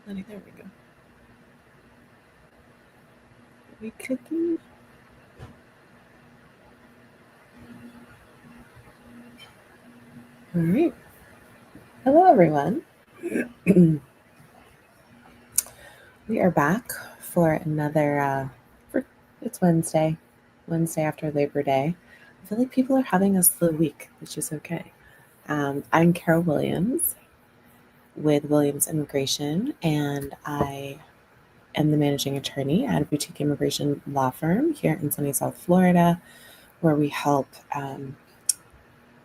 There we go. Are we clicking? All right. Hello, everyone. We are back for another, it's Wednesday after Labor Day. I feel like people are having a slow week, which is okay. I'm Carol Williams with Williams Immigration, and I am the managing attorney at a boutique immigration law firm here in sunny South Florida, where we help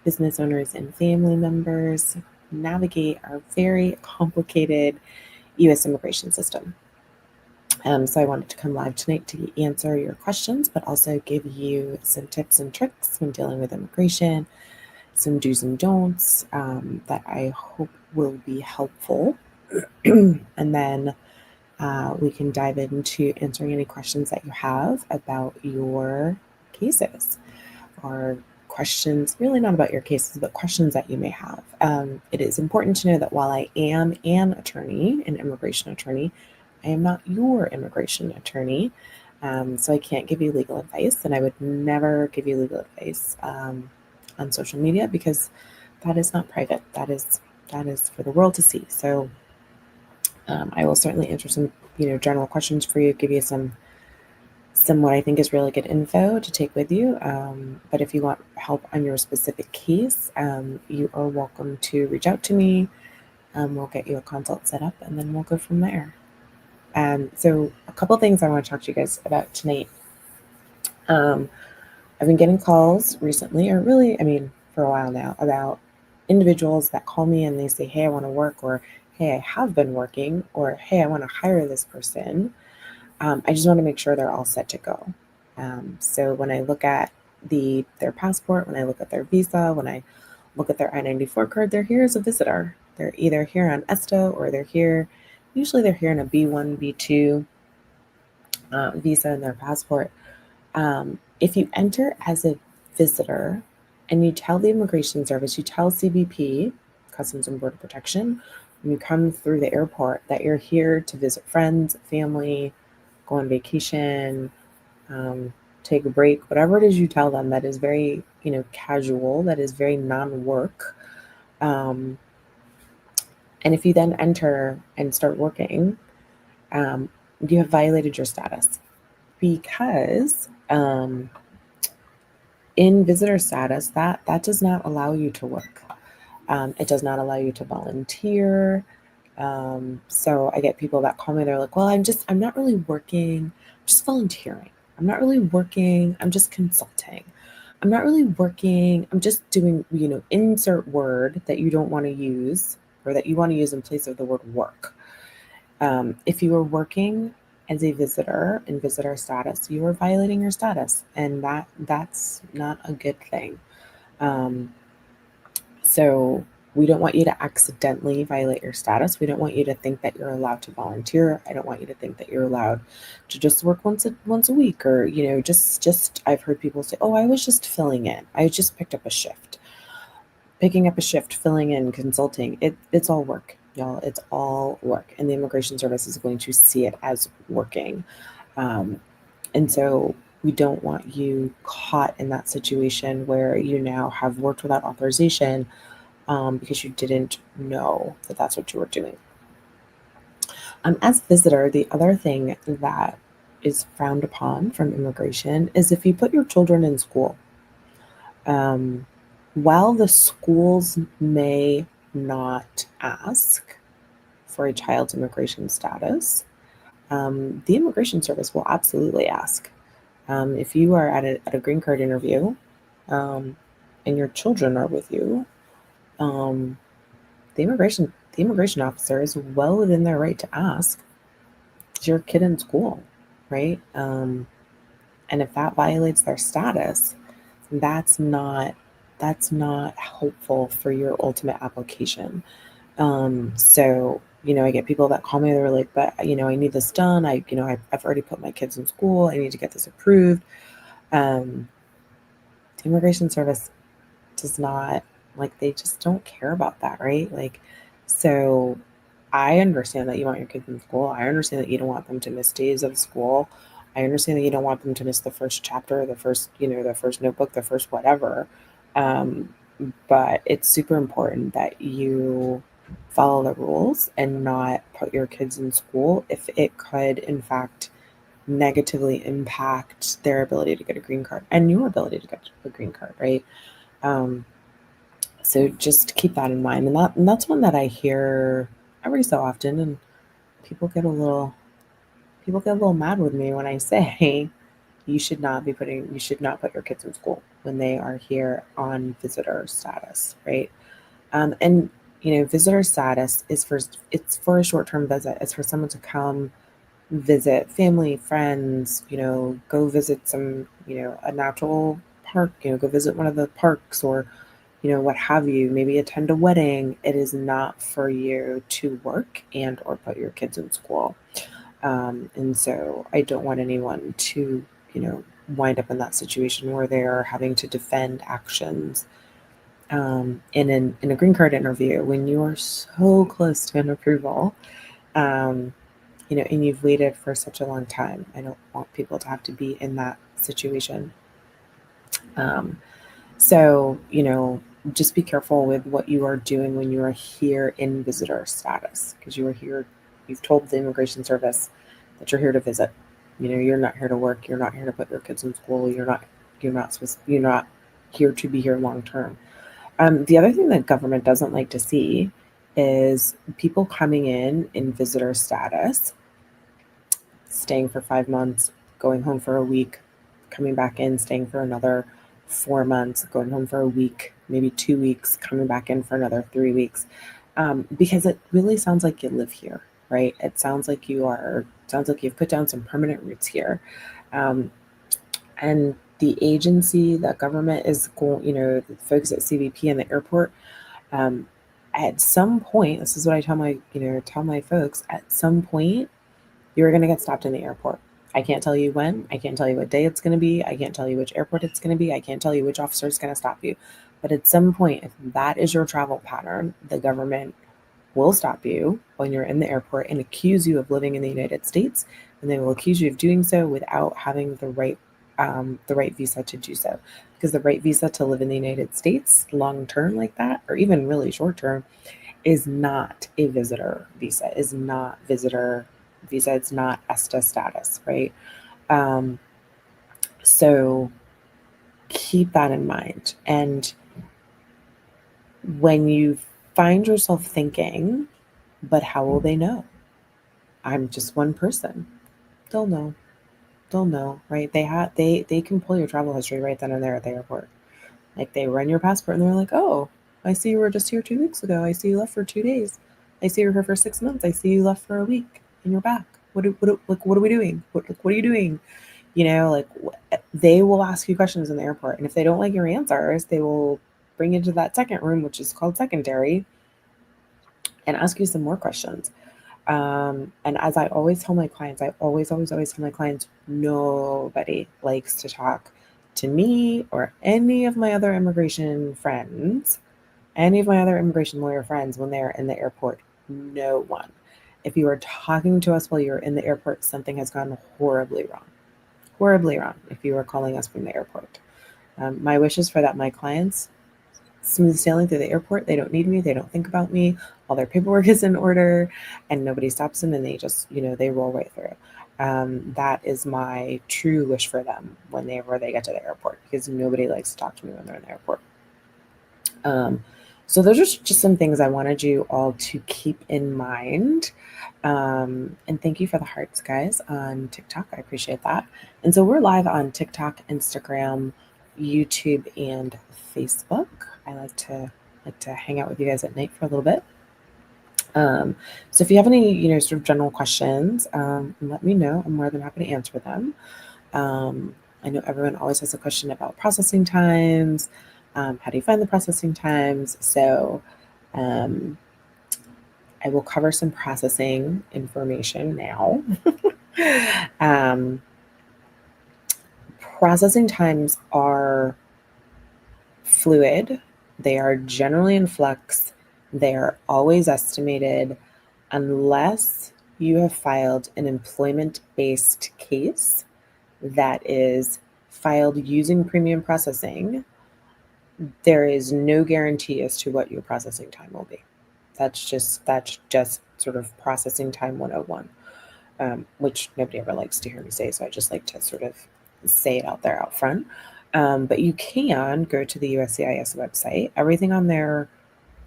business owners and family members navigate our very complicated U.S. immigration system. So I wanted to come live tonight to answer your questions, but also give you some tips and tricks when dealing with immigration, some do's and don'ts that I hope will be helpful. And then we can dive into answering any questions that you have about your cases, or questions, really not about your cases, but questions that you may have. It is important to know that while I am an attorney, an immigration attorney, I am not your immigration attorney. So I can't give you legal advice, and I would never give you legal advice on social media, because that is not private. That is for the world to see. So I will certainly answer some general questions for you, give you some what I think is really good info to take with you. But if you want help on your specific case, you are welcome to reach out to me. We'll get you a consult set up, and then we'll go from there. So a couple things I want to talk to you guys about tonight. I've been getting calls recently, or really, for a while now, about individuals that call me and they say, hey, I want to work, or hey, I have been working, or hey, I want to hire this person. I just want to make sure they're all set to go. So when I look at their passport, when I look at their visa, when I look at their I-94 card, they're here as a visitor. They're either here on ESTA, or they're here in a B1, B2 visa in their passport. If you enter as a visitor and you tell the Immigration Service, you tell CBP, Customs and Border Protection, when you come through the airport, that you're here to visit friends, family, go on vacation, take a break, whatever it is you tell them, that is very, casual, that is very non-work. And if you then enter and start working, you have violated your status, because in visitor status, that does not allow you to work. It does not allow you to volunteer. So I get people that call me, they're like, well, I'm not really working, I'm just volunteering. I'm not really working, I'm just consulting. I'm not really working, I'm just doing, insert word that you don't want to use, or that you want to use in place of the word work. If you are working as a visitor in visitor status, you are violating your status, and that's not a good thing. So we don't want you to accidentally violate your status. We don't want you to think that you're allowed to volunteer. I don't want you to think that you're allowed to just work once a week, or just I've heard people say, oh, I was just filling in. I just picked up a shift. Picking up a shift, filling in, consulting, it's all work, y'all. It's all work, and the Immigration Service is going to see it as working. And so we don't want you caught in that situation where you now have worked without authorization, because you didn't know that that's what you were doing. As a visitor, the other thing that is frowned upon from immigration is if you put your children in school. While the schools may not ask for a child's immigration status, the Immigration Service will absolutely ask. If you are at a green card interview, and your children are with you, the immigration officer is well within their right to ask, is your kid in school, right? And if that violates their status, that's not helpful for your ultimate application. So I get people that call me, they're like, but I need this done. I've already put my kids in school. I need to get this approved. The Immigration Service does not, they just don't care about that, right? So I understand that you want your kids in school. I understand that you don't want them to miss days of school. I understand that you don't want them to miss the first chapter, the first, the first notebook, the first whatever. Um, but it's super important that you follow the rules and not put your kids in school if it could, in fact, negatively impact their ability to get a green card and your ability to get a green card, right? Um, so just keep that in mind. And that's one that I hear every so often, and people get a little mad with me when I say you should not put your kids in school when they are here on visitor status, right? And visitor status is it's for a short-term visit. It's for someone to come visit family, friends, go visit some, a natural park, go visit one of the parks, or what have you, maybe attend a wedding. It is not for you to work and or put your kids in school. And so I don't want anyone to, wind up in that situation where they're having to defend actions in a green card interview when you are so close to an approval, and you've waited for such a long time. I don't want people to have to be in that situation. Um, so, just be careful with what you are doing when you are here in visitor status, because you are here, you've told the Immigration Service that you're here to visit. You're not here to work. You're not here to put your kids in school. You're not here to be here long term. The other thing that government doesn't like to see is people coming in visitor status, staying for 5 months, going home for a week, coming back in, staying for another 4 months, going home for a week, maybe 2 weeks, coming back in for another 3 weeks. Because it really sounds like you live here, right? It sounds like you've put down some permanent roots here. And the agency, the government is going, the folks at CBP and the airport, at some point, this is what I tell my folks, at some point, you're going to get stopped in the airport. I can't tell you when. I can't tell you what day it's going to be. I can't tell you which airport it's going to be. I can't tell you which officer is going to stop you. But at some point, if that is your travel pattern, the government will stop you when you're in the airport and accuse you of living in the United States, and they will accuse you of doing so without having the right visa to do so. Because the right visa to live in the United States long term like that, or even really short term, is not a visitor visa. Is not visitor visa. It's not ESTA status, right? Um, so keep that in mind. And when you find yourself thinking, but how will they know? I'm just one person. They'll know. They'll know, right? They can pull your travel history right then and there at the airport. Like, they run your passport and they're like, oh, I see you were just here 2 weeks ago. I see you left for 2 days. I see you were here for 6 months. I see you left for a week and you're back. What are we doing? What are you doing? They will ask you questions in the airport. And if they don't like your answers, they will bring you to that second room, which is called secondary, and ask you some more questions. And as I always tell my clients, I always tell my clients, nobody likes to talk to me or any of my other immigration lawyer friends when they're in the airport. No one. If you are talking to us while you're in the airport, something has gone horribly wrong. Horribly wrong if you are calling us from the airport. My wish is for that my clients smooth sailing through the airport. They don't need me. They don't think about me. All their paperwork is in order and nobody stops them, and they just, they roll right through. That is my true wish for them whenever they get to the airport, because nobody likes to talk to me when they're in the airport. So those are just some things I wanted you all to keep in mind. And thank you for the hearts, guys, on TikTok. I appreciate that. And so we're live on TikTok, Instagram, YouTube, and Facebook. I like to hang out with you guys at night for a little bit. So if you have any, sort of general questions, let me know. I'm more than happy to answer them. I know everyone always has a question about processing times. How do you find the processing times? So I will cover some processing information now. Processing times are fluid. They are generally in flux. They are always estimated. unless you have filed an employment-based case that is filed using premium processing, there is no guarantee as to what your processing time will be. That's just sort of processing time 101, which nobody ever likes to hear me say, so I just like to sort of say it out there out front. But you can go to the USCIS website. Everything on their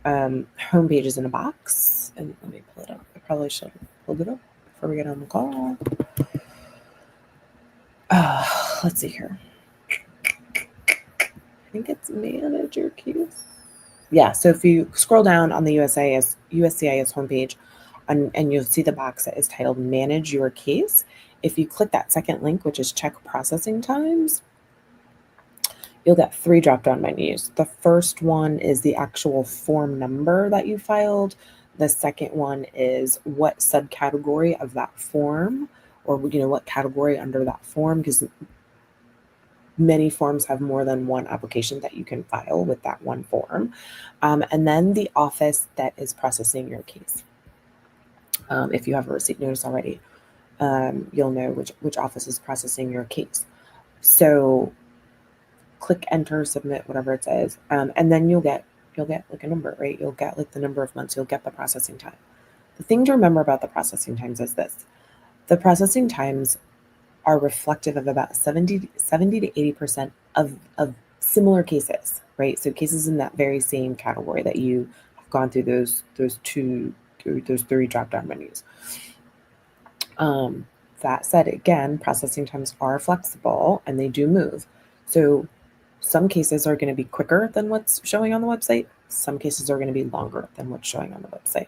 homepage is in a box. And let me pull it up. I probably should have pulled it up before we get on the call. Let's see here. I think it's manager case. Yeah, so if you scroll down on the USCIS homepage, and you'll see the box that is titled Manage Your Case. If you click that second link, which is check processing times, you'll get 3 drop-down menus. The first one is the actual form number that you filed. The second one is what subcategory of that form, or what category under that form, because many forms have more than one application that you can file with that one form. And then the office that is processing your case. If you have a receipt notice already, you'll know which office is processing your case. So click enter, submit, whatever it says, and then you'll get like a number, right? You'll get like the number of months, you'll get the processing time. The thing to remember about the processing times is this: the processing times are reflective of about 70 to 80% of similar cases, right? So cases in that very same category that you have gone through those 3 drop-down menus. That said, again, processing times are flexible and they do move. So some cases are going to be quicker than what's showing on the website. Some cases are going to be longer than what's showing on the website.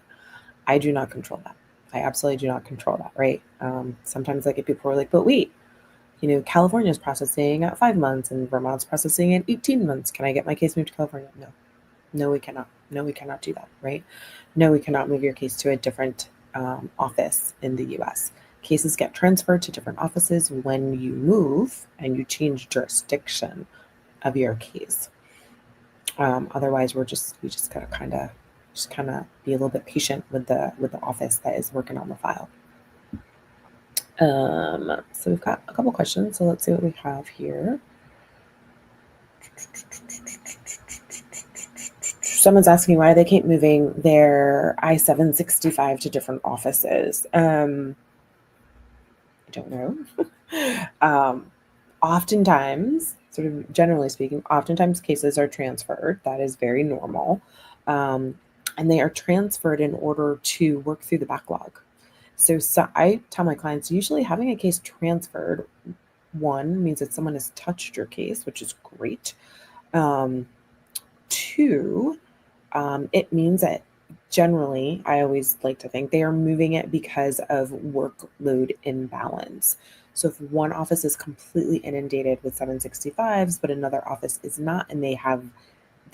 I do not control that. I absolutely do not control that, right? Sometimes I get people who are like, but wait, California's processing at 5 months and Vermont's processing at 18 months. Can I get my case moved to California? No, we cannot. No, we cannot do that, right? No, we cannot move your case to a different office in the US. Cases get transferred to different offices when you move and you change jurisdiction of your case. Otherwise, we just gotta kind of be a little bit patient with the office that is working on the file. So we've got a couple questions. So let's see what we have here. Someone's asking why they keep moving their I-765 to different offices. I don't know. Oftentimes, sort of generally speaking, oftentimes cases are transferred. That is very normal. And they are transferred in order to work through the backlog. So I tell my clients, usually having a case transferred, one, means that someone has touched your case, which is great. Two, it means that generally, I always like to think they are moving it because of workload imbalance. So if one office is completely inundated with 765s, but another office is not, and they have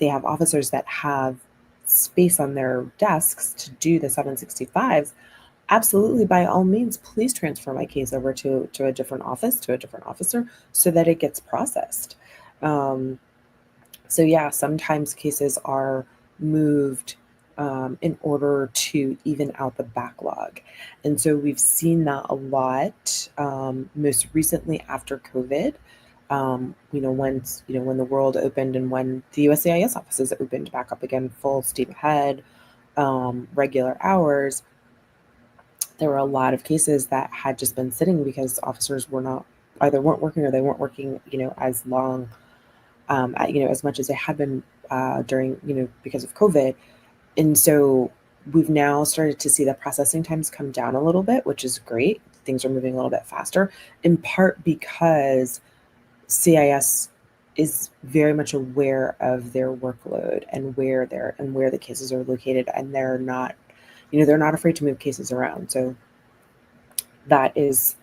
officers that have space on their desks to do the 765s, absolutely, by all means, please transfer my case over to a different office, to a different officer, so that it gets processed. So yeah, sometimes cases are moved in order to even out the backlog. And so we've seen that a lot, most recently after COVID, when the world opened and when the USCIS offices opened back up again, full steam ahead, regular hours. There were a lot of cases that had just been sitting because officers weren't working, or they weren't working, as long, as much as they had been during, because of COVID. And so we've now started to see the processing times come down a little bit, which is great. Things are moving a little bit faster, in part because CIS is very much aware of their workload and where the cases are located, and they're not afraid to move cases around. So that is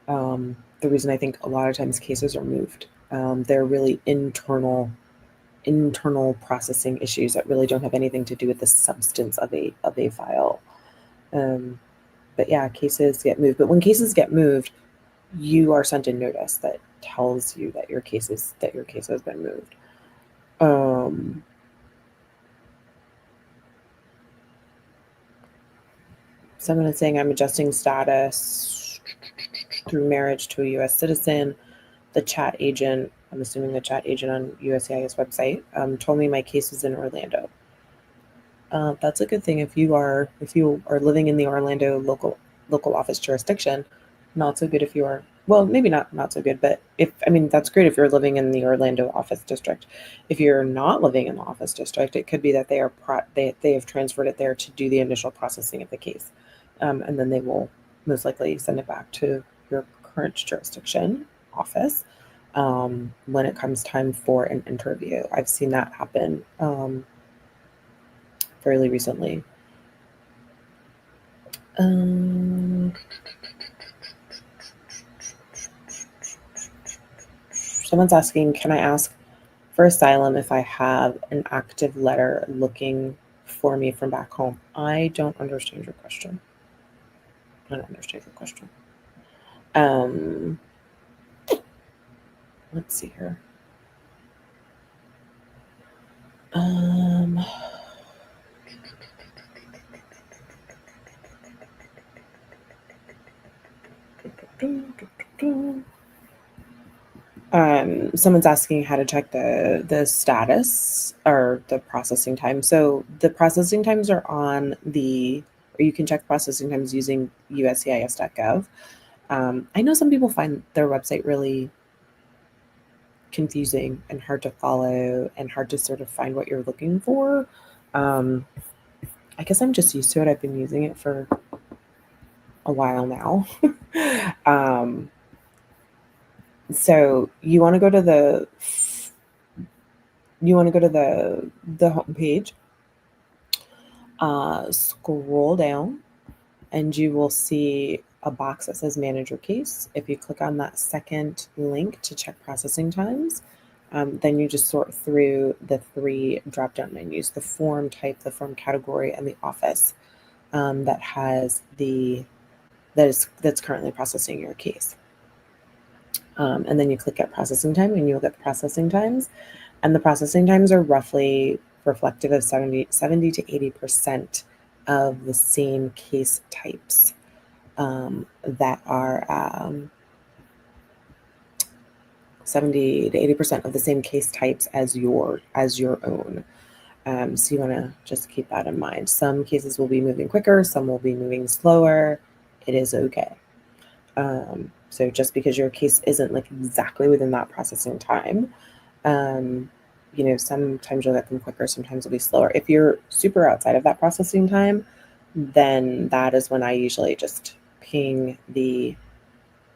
the reason I think a lot of times cases are moved. They're really internal processing issues that really don't have anything to do with the substance of a file. But yeah, cases get moved. But when cases get moved, you are sent a notice that tells you that your case has been moved. Someone is saying I'm adjusting status through marriage to a U.S. citizen. The chat agent, I'm assuming the chat agent on USCIS website, told me my case is in Orlando. That's a good thing if you are living in the Orlando local office jurisdiction. Not so good if you are, well, maybe not so good, but that's great if you're living in the Orlando office district. If you're not living in the office district, it could be that they have transferred it there to do the initial processing of the case, and then they will most likely send it back to your current jurisdiction office when it comes time for an interview. I've seen that happen fairly recently. Someone's asking, can I ask for asylum if I have an active letter looking for me from back home? I don't understand your question. Let's see here. Someone's asking how to check the status or the processing time. So the processing times are or you can check processing times using USCIS.gov. I know some people find their website really confusing and hard to follow and hard to sort of find what you're looking for. I guess I'm just used to it. I've been using it for a while now. So you want to go to the home page, scroll down, and you will see a box that says manage your case. If you click on that second link to check processing times, then you just sort through the 3 drop-down menus: the form type, the form category, and the office that's currently processing your case. And then you click get processing time, and you'll get the processing times. And the processing times are roughly reflective of 70 to 80% of the same case types that are 70 to 80% of the same case types as your own. So you want to just keep that in mind. Some cases will be moving quicker, some will be moving slower. It is okay. So just because your case isn't like exactly within that processing time, sometimes you'll get them quicker, sometimes it'll be slower. If you're super outside of that processing time, then that is when I usually just ping the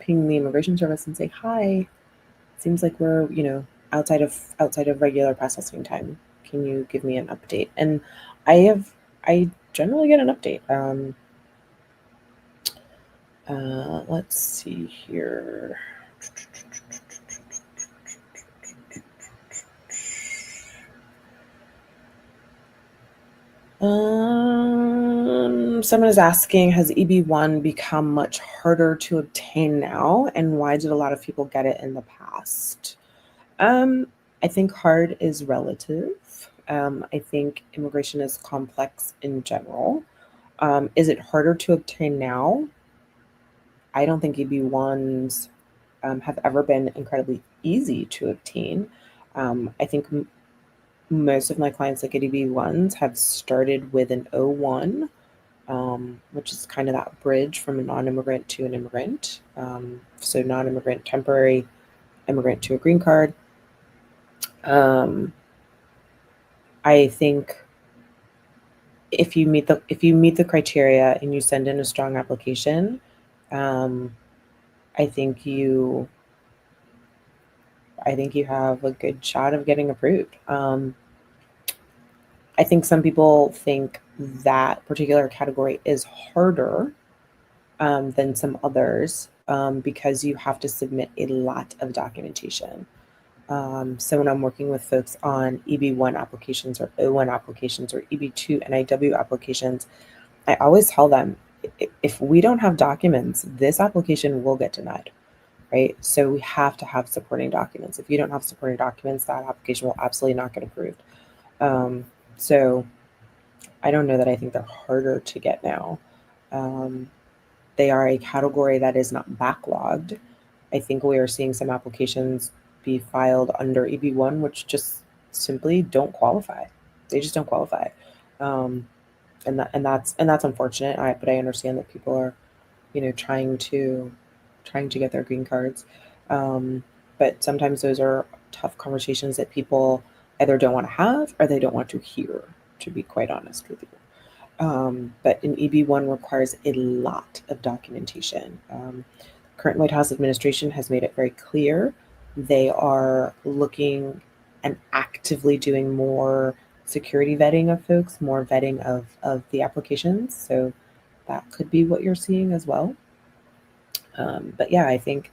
immigration service and say, hi, seems like we're, outside of regular processing time. Can you give me an update? And I generally get an update. Let's see here. Someone is asking, has EB1 become much harder to obtain now, and why did a lot of people get it in the past? I think hard is relative. I think immigration is complex in general. Is it harder to obtain now? I don't think EB1s have ever been incredibly easy to obtain. I think most of my clients that get EB1s have started with an O1, which is kind of that bridge from a non-immigrant to an immigrant. So non-immigrant temporary, immigrant to a green card. I think if you meet the criteria and you send in a strong application, I think you have a good shot of getting approved. I think some people think that particular category is harder than some others because you have to submit a lot of documentation. So when I'm working with folks on EB1 applications or O1 applications or EB2 NIW applications, I always tell them, if we don't have documents, this application will get denied, right? So we have to have supporting documents. If you don't have supporting documents, that application will absolutely not get approved. So I don't know that I think they're harder to get now. They are a category that is not backlogged. I think we are seeing some applications be filed under EB1, which just simply don't qualify. They just don't qualify. Um, and that's unfortunate. But I understand that people are, trying to get their green cards. But sometimes those are tough conversations that people either don't want to have or they don't want to hear, to be quite honest with you. But an EB1 requires a lot of documentation. Current White House administration has made it very clear they are looking and actively doing more security vetting of folks, more vetting of the applications. So that could be what you're seeing as well. But yeah, I think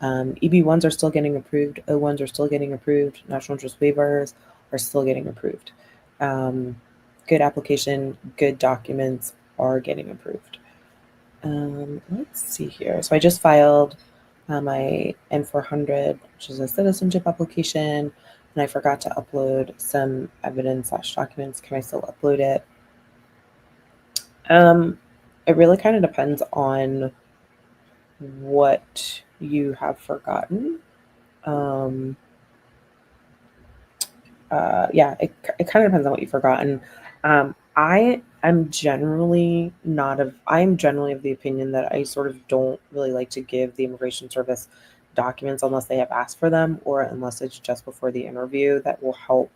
EB1s are still getting approved, O1s are still getting approved, national interest waivers are still getting approved. Good application, good documents are getting approved. Let's see here. So I just filed my N400, which is a citizenship application, and I forgot to upload some evidence/documents. Can I still upload it? It really kind of depends on what you have forgotten. Yeah, it kind of depends on what you've forgotten. I'm generally of the opinion that I sort of don't really like to give the immigration service documents unless they have asked for them or unless it's just before the interview. That will help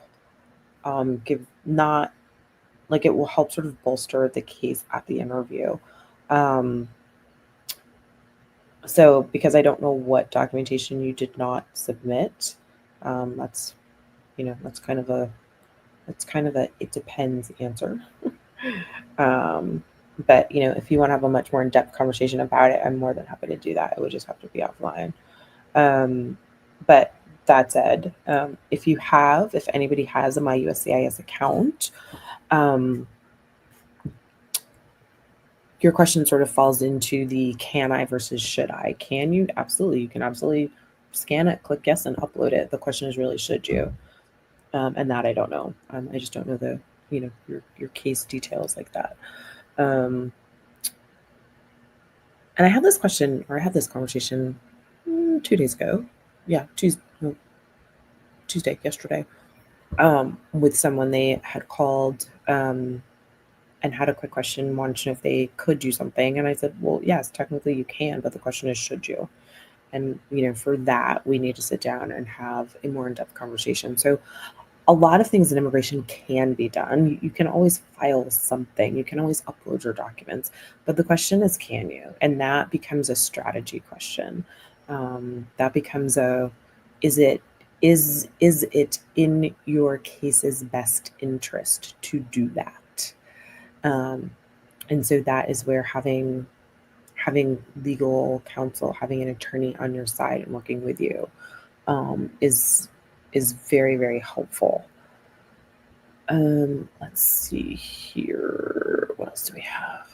give not like it will help sort of bolster the case at the interview. Um, so because I don't know what documentation you did not submit, that's that's kind of a it depends answer. Um, but if you want to have a much more in-depth conversation about it, I'm more than happy to do that. It would just have to be offline. Um, but that said, if anybody has a My USCIS account, um, your question sort of falls into the can I versus should I. Can you? Absolutely. You can absolutely scan it, click yes, and upload it. The question is really should you? And that I don't know. I just don't know your case details like that. And I had this question, or I had this conversation 2 days ago. Yeah, Tuesday, yesterday, with someone. They had called and had a quick question, wanted to know if they could do something. And I said, well, yes, technically you can, but the question is, should you? And, for that, we need to sit down and have a more in-depth conversation. So a lot of things in immigration can be done. You can always file something. You can always upload your documents. But the question is, can you? And that becomes a strategy question. That becomes is it in your case's best interest to do that? And so that is where having legal counsel, having an attorney on your side and working with you is very, very helpful. Let's see here. What else do we have?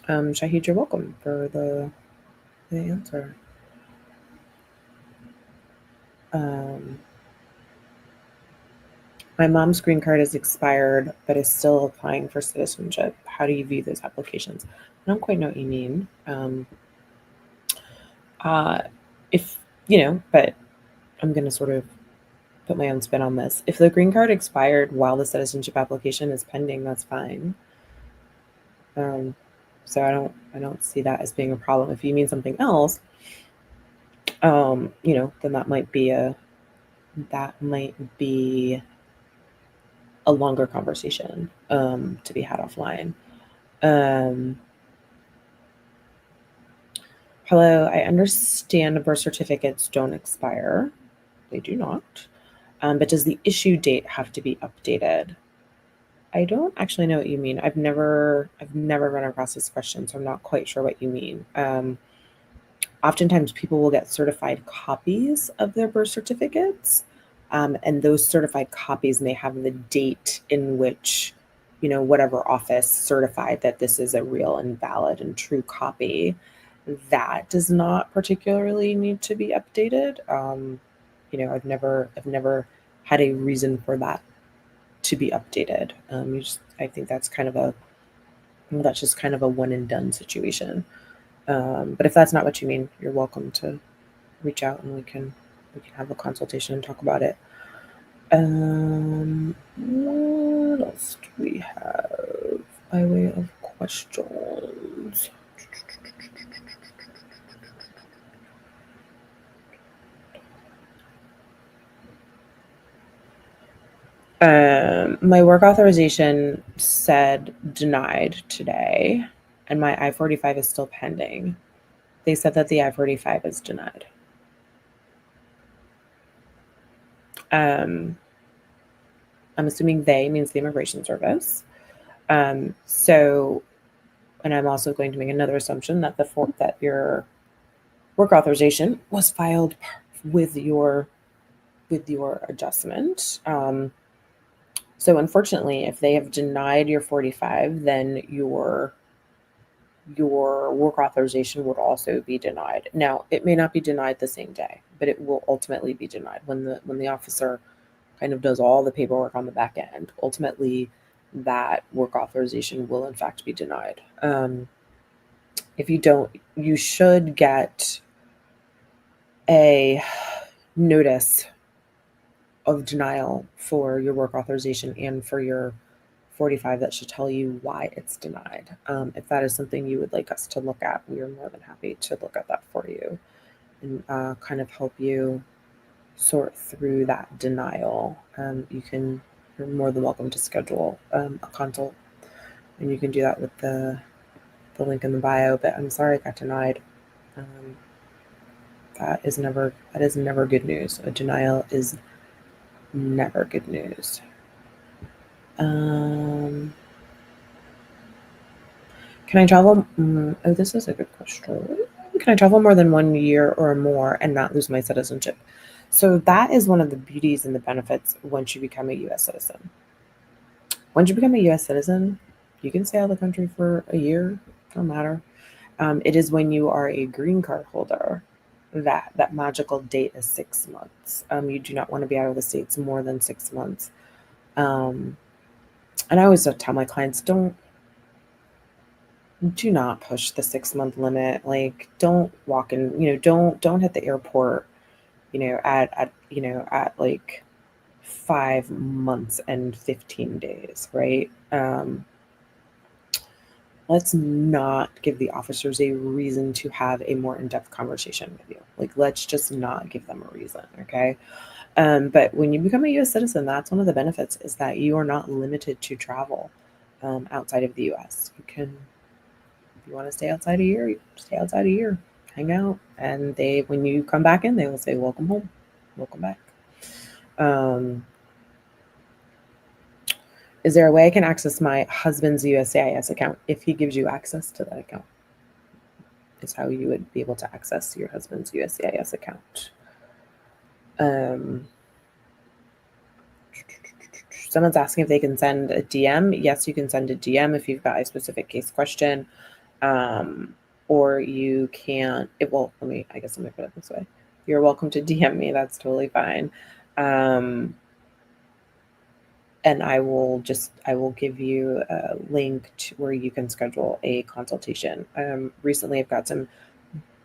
Shahid, you're welcome for the answer. My mom's green card is expired, but is still applying for citizenship. How do you view those applications? I don't quite know what you mean. If but I'm going to sort of put my own spin on this. If the green card expired while the citizenship application is pending, that's fine. So I don't see that as being a problem. If you mean something else, then that might be a longer conversation to be had offline. Hello, I understand birth certificates don't expire. They do not. But does the issue date have to be updated? I don't actually know what you mean. I've never run across this question, so I'm not quite sure what you mean. Oftentimes people will get certified copies of their birth certificates, and those certified copies may have the date in which, whatever office certified that this is a real and valid and true copy. That does not particularly need to be updated. I've never had a reason for that to be updated. I think that's just kind of a one and done situation. But if that's not what you mean, you're welcome to reach out and we can have a consultation and talk about it. What else do we have by way of questions? My work authorization said denied today, and my I-45 is still pending. They said that the I-45 is denied. I'm assuming they means the Immigration Service. So, and I'm also going to make another assumption that that your work authorization was filed with your adjustment. So unfortunately, if they have denied your 45, then your work authorization would also be denied. Now, it may not be denied the same day, but it will ultimately be denied when the officer kind of does all the paperwork on the back end. Ultimately, that work authorization will in fact be denied. If you don't, you should get a notice of denial for your work authorization and for your 45 that should tell you why it's denied. If that is something you would like us to look at, we are more than happy to look at that for you and kind of help you sort through that denial. You're more than welcome to schedule a consult, and you can do that with the link in the bio. But I'm sorry it got denied. That is never good news. A denial is never good news. Can I travel? Oh, this is a good question. Can I travel more than 1 year or more and not lose my citizenship? So that is one of the beauties and the benefits once you become a U.S. citizen. Once you become a U.S. citizen, you can stay out of the country for a year. Don't matter. It is when you are a green card holder that magical date is 6 months. You do not want to be out of the States more than 6 months. And I always tell my clients, do not push the 6 month limit. Like, don't walk in, don't hit the airport, at like 5 months and 15 days, right? Let's not give the officers a reason to have a more in-depth conversation with you. Like, let's just not give them a reason, okay? But when you become a U.S. citizen, that's one of the benefits, is that you are not limited to travel outside of the U.S. You can, if you want to stay outside a year, you stay outside a year, hang out, and when you come back in, they will say, "Welcome home, welcome back." Is there a way I can access my husband's USCIS account if he gives you access to that account? Is how you would be able to access your husband's USCIS account. Someone's asking if they can send a DM. Yes, you can send a DM if you've got a specific case question. Or you can, I guess let me put it this way. You're welcome to DM me. That's totally fine. And I will give you a link to where you can schedule a consultation. Recently I've got some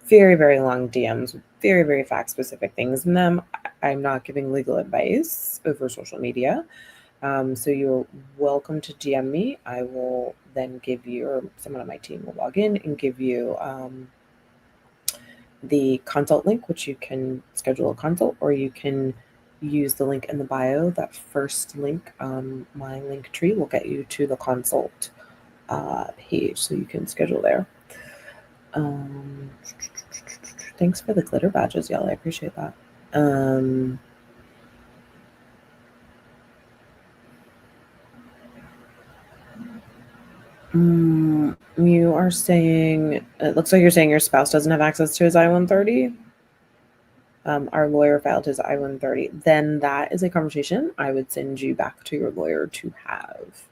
very, very long DMs with very, very fact specific things in them. I'm not giving legal advice over social media. So you're welcome to DM me. I will then give you, or someone on my team will log in and give you the consult link, which you can schedule a consult, or you can use the link in the bio. That first link, my link tree, will get you to the consult page, so you can schedule there. Thanks for the glitter badges, y'all. I appreciate that. You are saying, it looks like you're saying your spouse doesn't have access to his I-130. Our lawyer filed his I-130. Then that is a conversation I would send you back to your lawyer to have.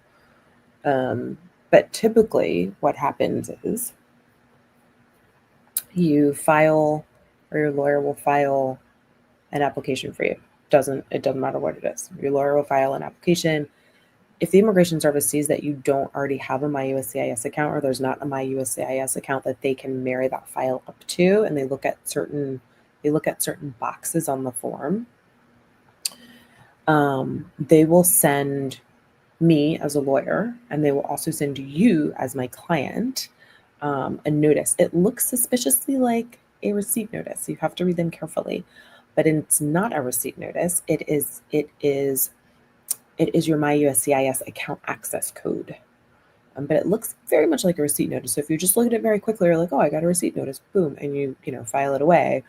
But typically what happens is you file, or your lawyer will file an application for you. It doesn't matter what it is. Your lawyer will file an application. if the Immigration Service sees that you don't already have a MyUSCIS account, or there's not a MyUSCIS account that they can marry that file up to, and they look at certain boxes on the form, they will send me as a lawyer, and they will also send you as my client a notice. It looks suspiciously like a receipt notice. You have to read them carefully, but it's not a receipt notice. It is your MyUSCIS account access code. But it looks very much like a receipt notice. So if you just look at it very quickly, you're like, oh, I got a receipt notice, boom, and you file it away.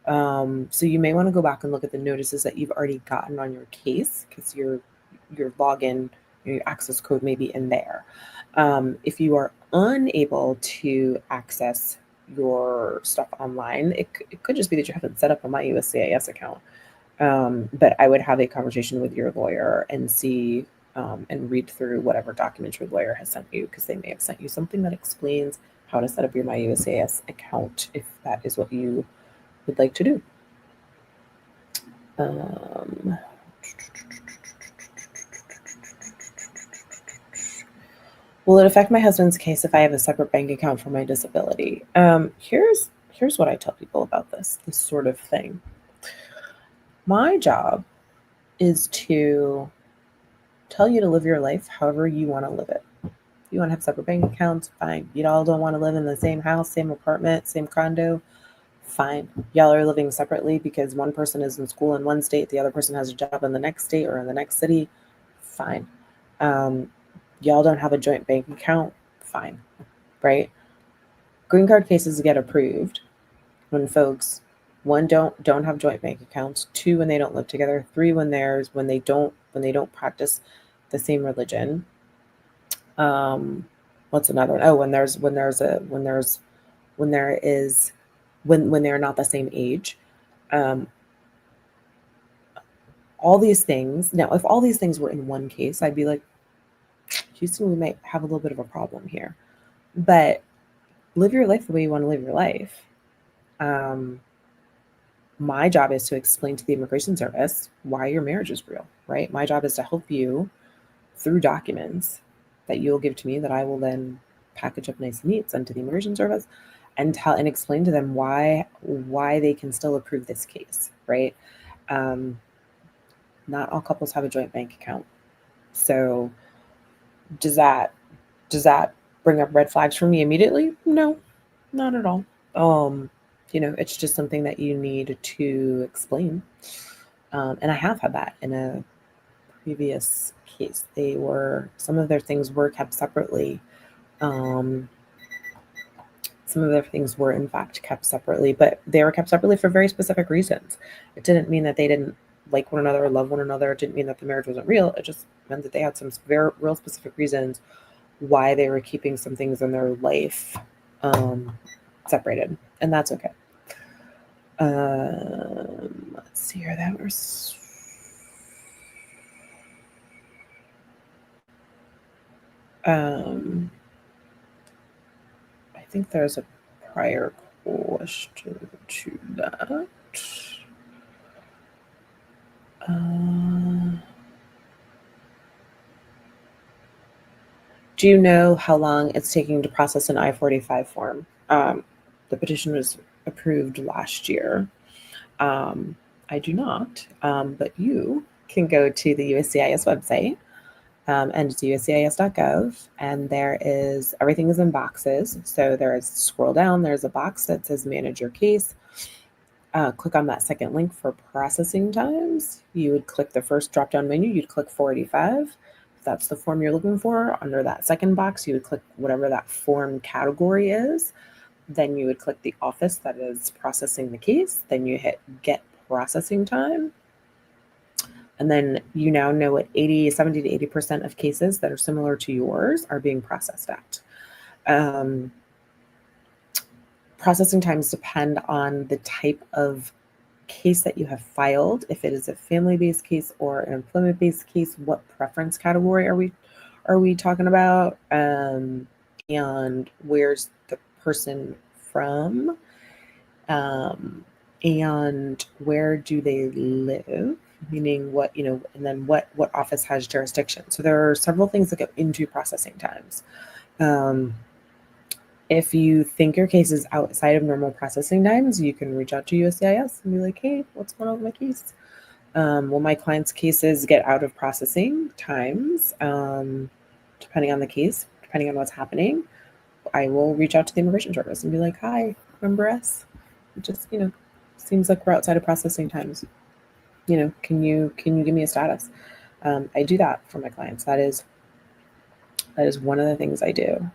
So you may want to go back and look at the notices that you've already gotten on your case, because your login, your access code may be in there. If you are unable to access your stuff online, it could just be that you haven't set up a MyUSCIS account. But I would have a conversation with your lawyer and see and read through whatever documents your lawyer has sent you, because they may have sent you something that explains how to set up your MyUSCIS account if that is what you would like to do. Will it affect my husband's case if I have a separate bank account for my disability? Here's what I tell people about this sort of thing. My job is to tell you to live your life however you want to live it. You want to have separate bank accounts? Fine. You all don't want to live in the same house, same apartment, same condo? Fine. Y'all are living separately because one person is in school in one state, the other person has a job in the next state or in the next city? Fine. Y'all don't have a joint bank account? Fine. Right? Green card cases get approved when folks, one, don't have joint bank accounts, two, when they don't live together, three, when they don't practice the same religion. What's another one? Oh, when they're not the same age. All these things. Now, if all these things were in one case, I'd be like, Houston, we might have a little bit of a problem here. But live your life the way you want to live your life. My job is to explain to the Immigration Service why your marriage is real, right? My job is to help you through documents that you'll give to me that I will then package up nice and neat, send to the Immigration Service, and explain to them why they can still approve this case, right? Not all couples have a joint bank account. So does that bring up red flags for me immediately? No, not at all. It's just something that you need to explain. And I have had that in a previous case. Some of their things were kept separately. Some of their things were in fact kept separately, but they were kept separately for very specific reasons. It didn't mean that they didn't like one another or love one another. It didn't mean that the marriage wasn't real. It just meant that they had some very real specific reasons why they were keeping some things in their life separated, and that's okay. Let's see here. That was I think there's a prior question to that. Do you know how long it's taking to process an I-45 form? The petition was approved last year. I do not, but you can go to the USCIS website, and it's uscis.gov, and everything is in boxes. So scroll down, there's a box that says manage your case. Click on that second link for processing times. You would click the first drop-down menu, you'd click 485. If that's the form you're looking for, under that second box, you would click whatever that form category is. Then you would click the office that is processing the case. Then you hit get processing time. And then you now know what 70 to 80% of cases that are similar to yours are being processed at. Processing times depend on the type of case that you have filed. If it is a family-based case or an employment-based case, what preference category are we talking about? And where's the person from? And where do they live? meaning what, and then what office has jurisdiction. So there are several things that go into processing times. If you think your case is outside of normal processing times, you can reach out to USCIS and be like, hey, what's going on with my case? Well, my clients' cases get out of processing times, depending on the case, depending on what's happening. I will reach out to the immigration service and be like, hi, remember us? It just, seems like we're outside of processing times. Can you give me a status? I do that for my clients. That is one of the things I do.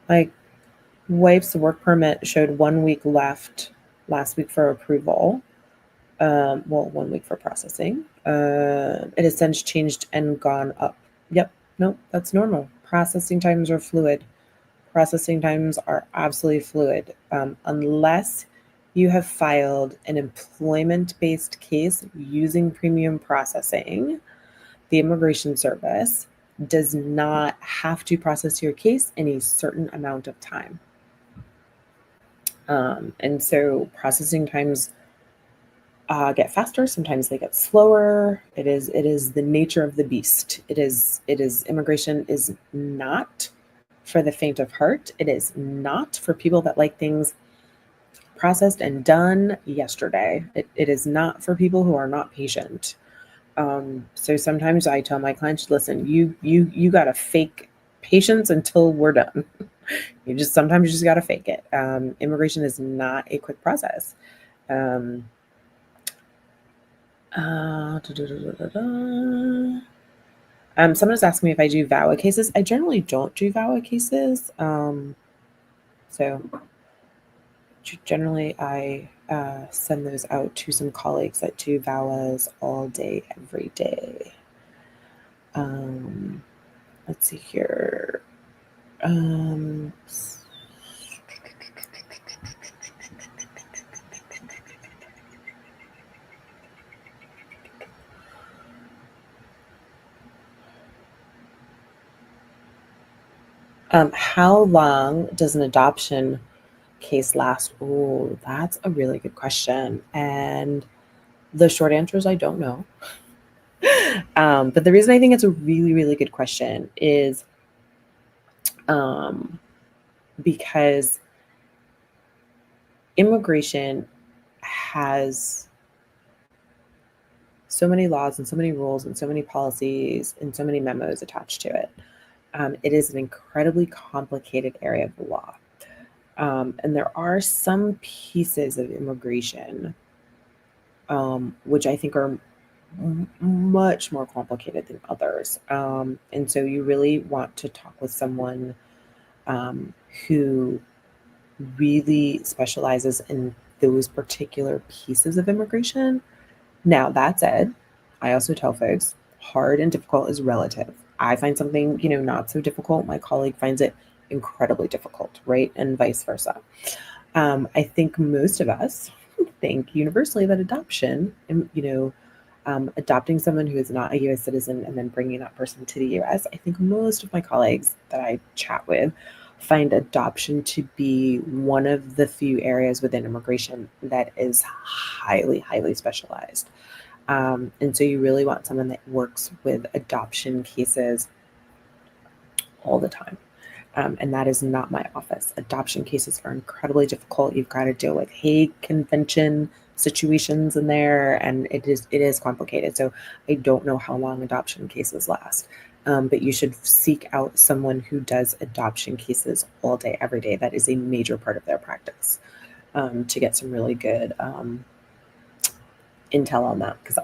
My wife's work permit showed 1 week left last week for approval. 1 week for processing. It has since changed and gone up. Yep, no, that's normal. Processing times are fluid. Processing times are absolutely fluid. Unless you have filed an employment-based case using premium processing, the Immigration Service does not have to process your case in a certain amount of time. And so processing times get faster. Sometimes they get slower. It is the nature of the beast. It is immigration is not for the faint of heart. It is not for people that like things processed and done yesterday. It is not for people who are not patient. So sometimes I tell my clients, listen, you gotta fake patience until we're done. Sometimes you just gotta fake it. Immigration is not a quick process. Someone is asking me if I do VAWA cases. I generally don't do VAWA cases. So generally I send those out to some colleagues that do VAWAs all day, every day. Let's see here. How long does an adoption case last? Oh, that's a really good question. And the short answer is I don't know. But the reason I think it's a really, really good question is because immigration has so many laws and so many rules and so many policies and so many memos attached to it. It is an incredibly complicated area of the law. And there are some pieces of immigration which I think are much more complicated than others. And so you really want to talk with someone who really specializes in those particular pieces of immigration. Now, that said, I also tell folks hard and difficult is relative. I find something, not so difficult. My colleague finds it incredibly difficult, right? And vice versa. I think most of us think universally that adoption, adopting someone who is not a U.S. citizen and then bringing that person to the U.S., I think most of my colleagues that I chat with find adoption to be one of the few areas within immigration that is highly, highly specialized. And so you really want someone that works with adoption cases all the time. And that is not my office. Adoption cases are incredibly difficult. You've got to deal with Hague Convention situations in there, and it is complicated. So I don't know how long adoption cases last. But you should seek out someone who does adoption cases all day, every day. That is a major part of their practice, to get some really good intel on that. Because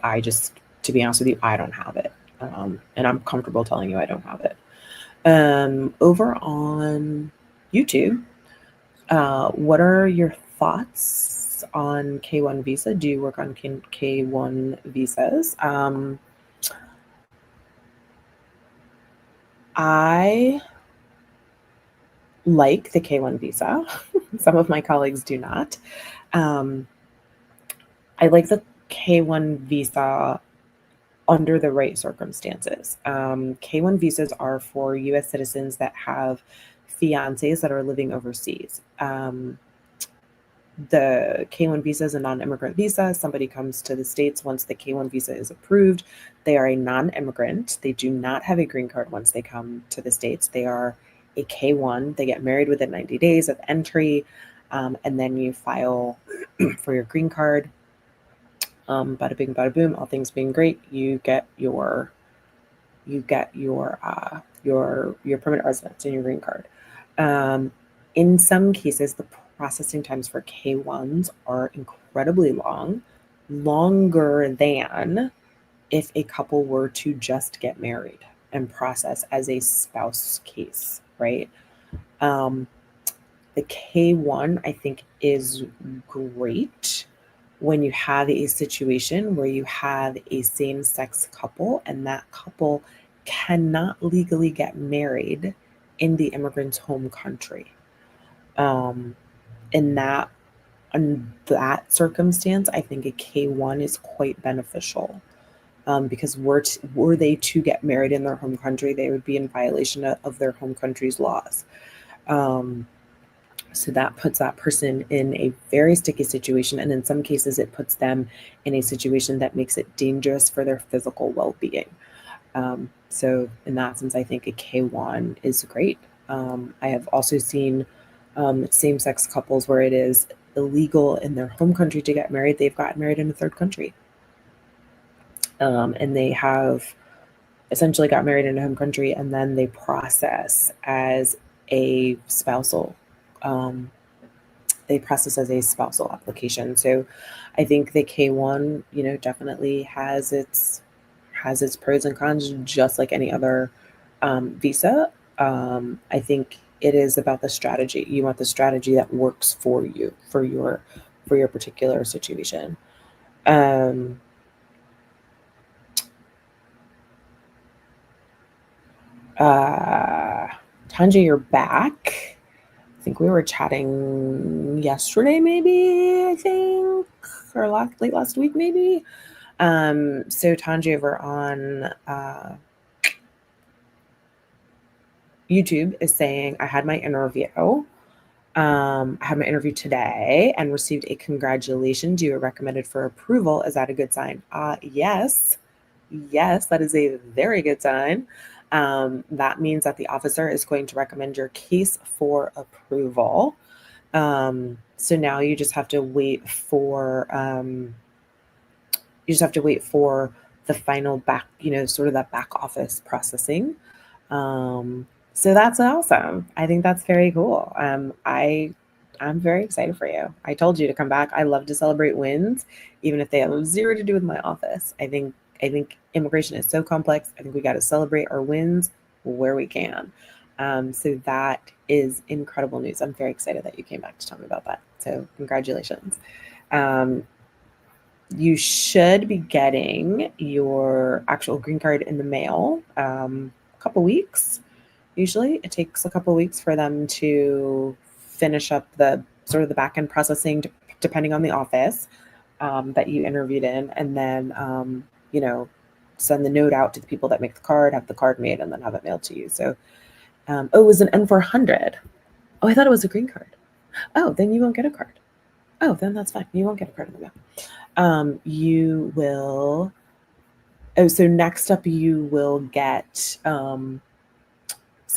to be honest with you, I don't have it. And I'm comfortable telling you I don't have it. Over on YouTube, what are your thoughts on K1 visa? Do you work on K1 visas? I like the K1 visa. Some of my colleagues do not. I like the K1 visa under the right circumstances. K1 visas are for U.S. citizens that have fiancés that are living overseas. the K-1 visa is a non-immigrant visa. Somebody comes to the States once the K-1 visa is approved. They are a non-immigrant. They do not have a green card once they come to the States. They are a K-1. They get married within 90 days of entry, and then you file for your green card. Bada bing, bada boom. All things being great, you get your permanent residence and your green card. In some cases, the processing times for K-1s are incredibly long, longer than if a couple were to just get married and process as a spouse case, right? The K-1, I think, is great when you have a situation where you have a same-sex couple and that couple cannot legally get married in the immigrant's home country. In that circumstance, I think a K-1 is quite beneficial, because were they to get married in their home country, they would be in violation of their home country's laws. So that puts that person in a very sticky situation. And in some cases, it puts them in a situation that makes it dangerous for their physical well-being. So in that sense, I think a K-1 is great. I have also seen same-sex couples where it is illegal in their home country to get married. They've gotten married in a third country. And they have essentially got married in a home country, and then they process as a spousal application. So I think the K-1, definitely has its pros and cons, just like any other visa. I think it is about the strategy. You want the strategy that works for you, for your particular situation. Tanja, you're back. I think we were chatting yesterday, maybe, I think, or late last week, maybe. So Tanja over on YouTube is saying, I had my interview. I had my interview today and received a congratulations. You were recommended for approval. Is that a good sign? Yes. Yes, that is a very good sign. That means that the officer is going to recommend your case for approval. So now you just have to wait for the final back, sort of that back office processing. So that's awesome. I think that's very cool. I'm very excited for you. I told you to come back. I love to celebrate wins, even if they have zero to do with my office. I think immigration is so complex. I think we got to celebrate our wins where we can. So that is incredible news. I'm very excited that you came back to tell me about that. So congratulations. You should be getting your actual green card in the mail a couple weeks. Usually it takes a couple weeks for them to finish up the sort of the back end processing, depending on the office that you interviewed in, and then send the note out to the people that make the card, have the card made, and then have it mailed to you. So it was an N400. Oh, I thought it was a green card. Oh, then you won't get a card. Oh, then that's fine. You won't get a card in the mail. You will. Oh, so next up you will get. So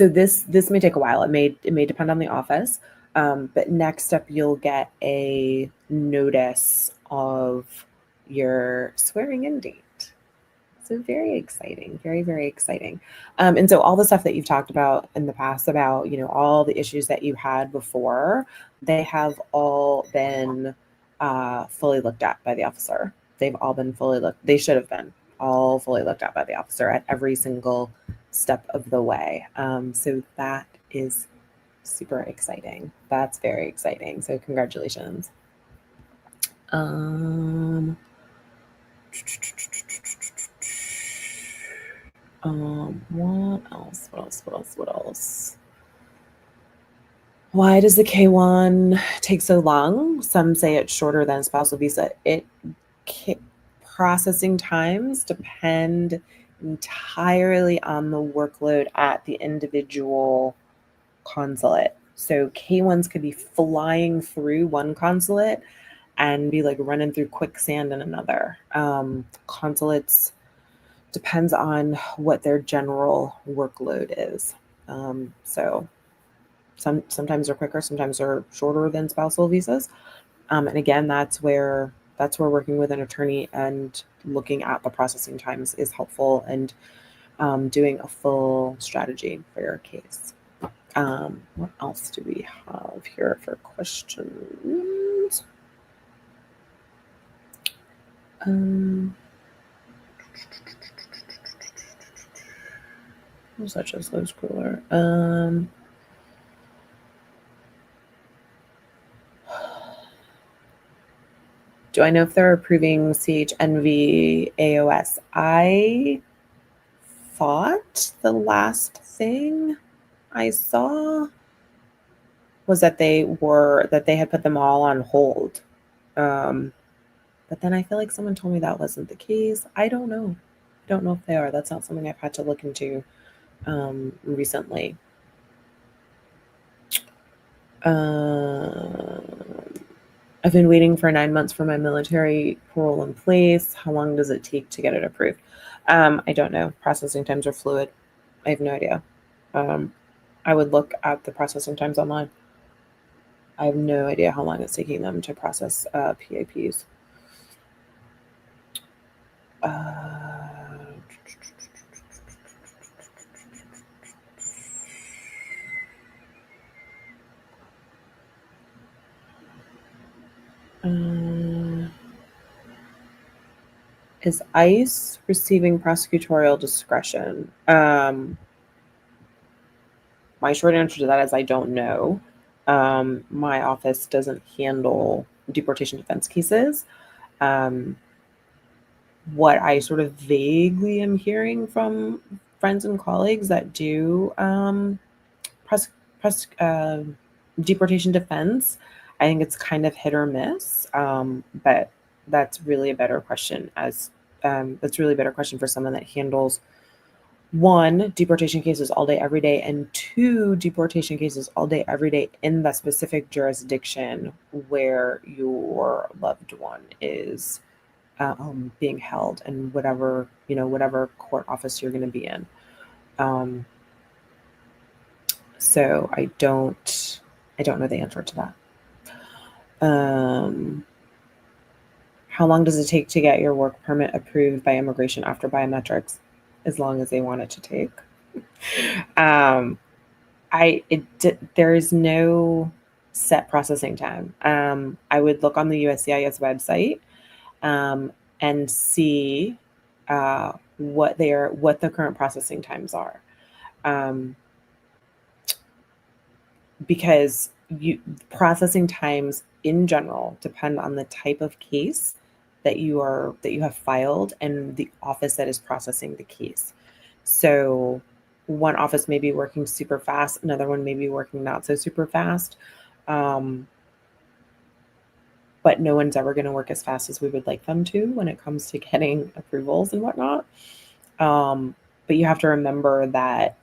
this may take a while. It may depend on the office. But next up you'll get a notice of your swearing in date. So very exciting, very, very exciting. And so all the stuff that you've talked about in the past about, all the issues that you had before, they have all been fully looked at by the officer. They've all been they should have been all fully looked at by the officer at every single step of the way. So that is super exciting. That's very exciting. So congratulations. What else? Why does the K-1 take so long? Some say it's shorter than a spousal visa. Processing times depend entirely on the workload at the individual consulate. So K1s could be flying through one consulate and be like running through quicksand in another. Consulates depends on what their general workload is. So sometimes they're quicker, sometimes they're shorter than spousal visas. And again, that's where working with an attorney and looking at the processing times is helpful, and doing a full strategy for your case. What else do we have here for questions? Such a slow scroller. Do I know if they're approving CHNV AOS? I thought the last thing I saw was that they had put them all on hold. But then I feel like someone told me that wasn't the case. I don't know. I don't know if they are. That's not something I've had to look into recently. I've been waiting for 9 months for my military parole in place. How long does it take to get it approved? I don't know. Processing times are fluid. I have no idea. I would look at the processing times online. I have no idea how long it's taking them to process PAPs. Is ICE receiving prosecutorial discretion? My short answer to that is I don't know. My office doesn't handle deportation defense cases. What I sort of vaguely am hearing from friends and colleagues that do deportation defense, I think it's kind of hit or miss. But that's really a better question for someone that handles, one, deportation cases all day, every day, and two, deportation cases all day, every day in the specific jurisdiction where your loved one is being held, and whatever court office you're going to be in. So I don't know the answer to that. How long does it take to get your work permit approved by immigration after biometrics? As long as they want it to take. There is no set processing time. I would look on the USCIS website and see what the current processing times are, because processing times in general depend on the type of case that you have filed and the office that is processing the case. So one office may be working super fast, another one may be working not so super fast. But no one's ever going to work as fast as we would like them to when it comes to getting approvals and whatnot. But you have to remember that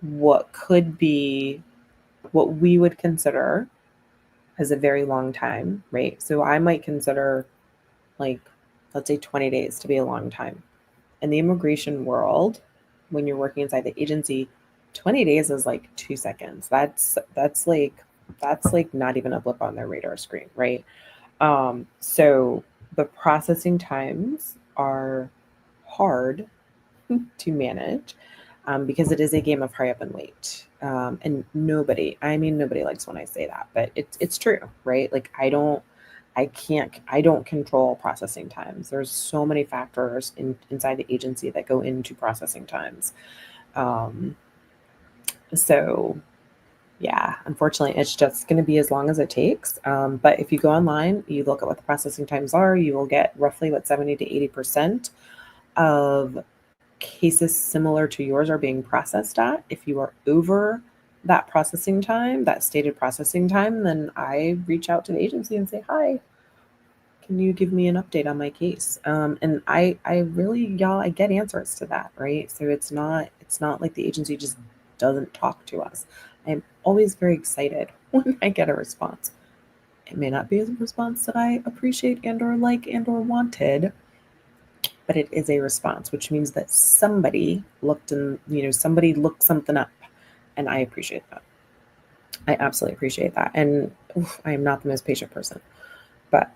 what we would consider as a very long time, right? So I might consider, like, let's say 20 days to be a long time. In the immigration world, when you're working inside the agency, 20 days is like 2 seconds. That's like not even a blip on their radar screen, right? So the processing times are hard to manage, because it is a game of hurry up and wait. And nobody likes when I say that, but it's true, right? Like I don't control processing times. There's so many factors inside the agency that go into processing times. So yeah, unfortunately, it's just going to be as long as it takes. But if you go online, you look at what the processing times are, you will get roughly what 70 to 80% of cases similar to yours are being processed at. If you are over that processing time, that stated processing time, then I reach out to the agency and say, hi, can you give me an update on my case? And I really, I get answers to that, right? So it's not like the agency just doesn't talk to us. I'm always very excited when I get a response. It may not be a response that I appreciate and or like and or wanted, but it is a response, which means that somebody somebody looked something up, and I appreciate that. I absolutely appreciate that. And I am not the most patient person, but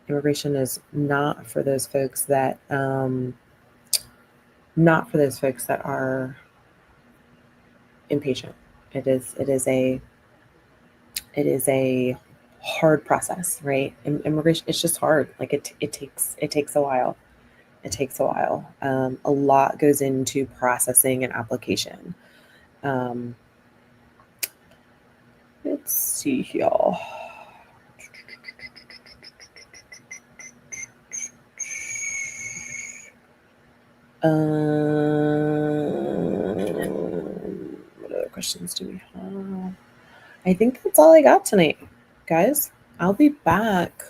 immigration is not for those folks that are impatient. It is a hard process, right? Immigration, it's just hard. Like it takes a while. It takes a while. A lot goes into processing an application. Um, let's see here. What other questions do we have? I think that's all I got tonight, guys. I'll be back.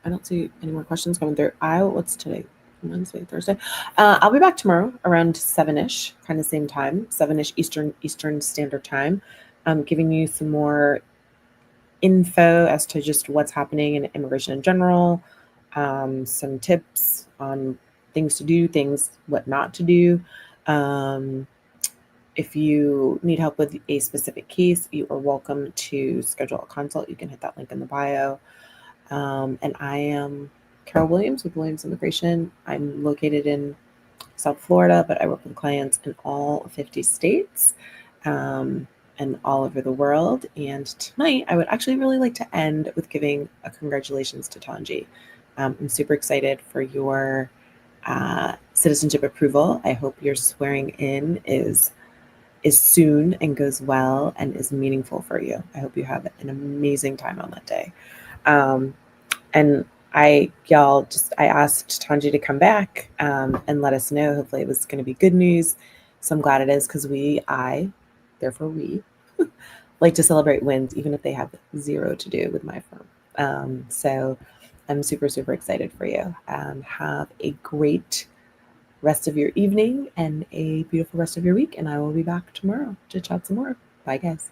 I don't see any more questions coming through. What's today? Wednesday, Thursday. I'll be back tomorrow around 7ish, kind of same time, 7ish Eastern Standard Time, giving you some more info as to just what's happening in immigration in general, some tips on things to do, what not to do. If you need help with a specific case, you are welcome to schedule a consult. You can hit that link in the bio. And I am Carol Williams with Williams Immigration. I'm located in South Florida, but I work with clients in all 50 states and all over the world. And tonight, I would actually really like to end with giving a congratulations to Tanji. I'm super excited for your citizenship approval. I hope your swearing in is soon and goes well and is meaningful for you. I hope you have an amazing time on that day. And I asked Tanji to come back and let us know. Hopefully it was going to be good news. So I'm glad it is, because we like to celebrate wins, even if they have zero to do with my firm. So I'm super, super excited for you. Have a great rest of your evening and a beautiful rest of your week. And I will be back tomorrow to chat some more. Bye, guys.